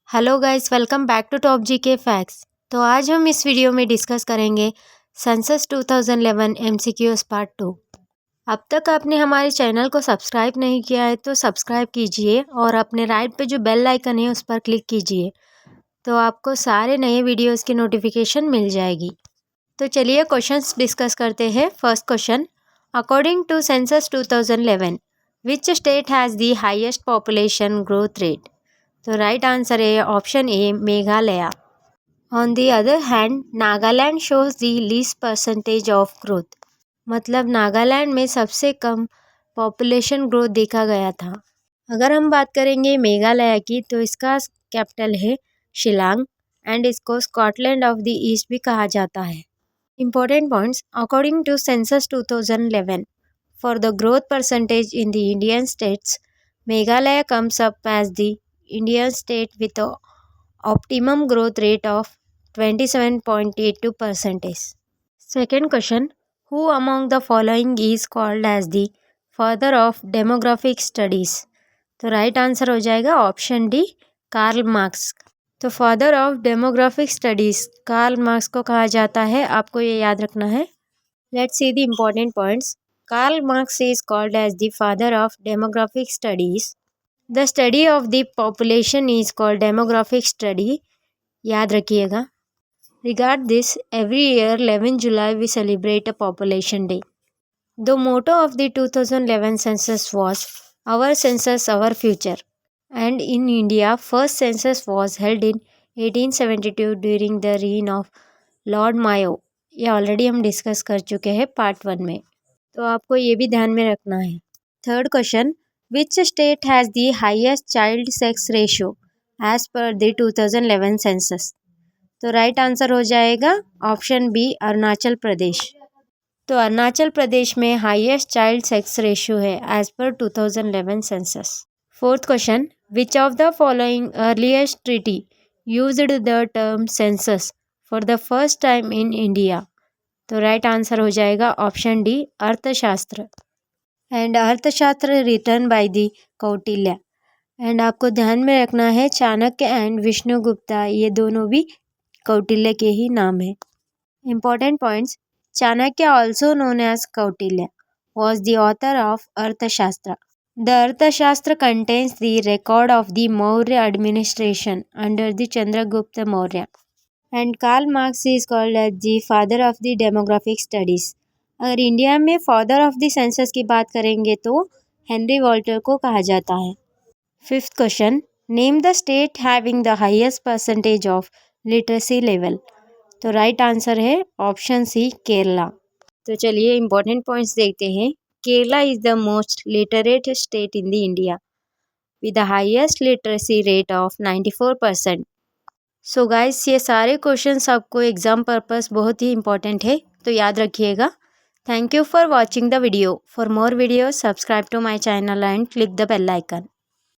Hello guys, welcome back to top GK facts. तो आज हम इस वीडियो में डिस्कस करेंगे सेंसस 2011 एमसीक्यूज पार्ट 2। अब तक आपने हमारे चैनल को सब्सक्राइब नहीं किया है तो सब्सक्राइब कीजिए और अपने राइट पे जो बेल आइकन है उस पर क्लिक कीजिए, तो आपको सारे नए वीडियोस की नोटिफिकेशन मिल जाएगी। तो चलिए क्वेश्चंस डिस्कस करते हैं। First question, according to census 2011 which state has the highest population growth rate? तो राइट आंसर है option A, Meghalaya. On the other hand Nagaland shows the least percentage of growth. मतलब नागालैंड में सबसे कम पॉपुलेशन ग्रोथ देखा गया था। अगर हम बात करेंगे मेघालय की तो इसका कैपिटल है शिलांग एंड इसको स्कॉटलैंड ऑफ द ईस्ट भी कहा जाता है। Important points, according to census 2011 for the growth percentage in the Indian states, Meghalaya comes up as the Indian state with a optimum growth rate of 27.82%. Second question, who among the following is called as the father of demographic studies? तो right answer हो जाएगा option D, Karl Marx. तो father of demographic studies Karl Marx को कहा जाता है, आपको ये याद रखना है। Let's see the important points. Karl Marx is called as the father of demographic studies. The study of the population is called demographic study, याद रखिएगा। Regard this, every year 11 July we celebrate a population day. The motto of the 2011 census was our census our future, and in India first census was held in 1872 during the reign of lord Mayo. ये already हम discuss कर चुके हैं part 1 में, तो आपको ये भी ध्यान में रखना है। Third question, Which state has the highest child sex ratio as per the 2011 census? तो राइट आंसर हो जाएगा ऑप्शन बी, अरुणाचल प्रदेश। तो अरुणाचल प्रदेश में हाईएस्ट चाइल्ड सेक्स रेशियो है as per 2011 census. Fourth question, which of the following earliest treaty used the term census for the first time in India? तो right answer हो जाएगा option D, Arthashastra. And Arthashastra written by the Kautilya. And आपको ध्यान में रखना है Chanakya and विष्णुगुप्ता, ये दोनों भी कौटिल्य के ही नाम है। Important points, Chanakya also known as Kautilya was the author of Arthashastra. The Arthashastra contains the record of the Maurya administration under the Chandragupta Maurya. And Karl Marx is called as the father of the demographic studies. अगर India में father of the census की बात करेंगे तो Henry Walter को कहा जाता है। Fifth question, name the state having the highest percentage of literacy level. तो राइट आंसर है ऑप्शन सी, केरला। तो चलिए इंपॉर्टेंट पॉइंट्स देखते हैं। Kerala is the most literate state in the India with the highest literacy rate of 94%। So guys, ये सारे questions आपको exam purpose बहुत ही इंपॉर्टेंट है, तो याद रखिएगा। Thank you for watching the video. For more videos, subscribe to my channel and click the bell icon.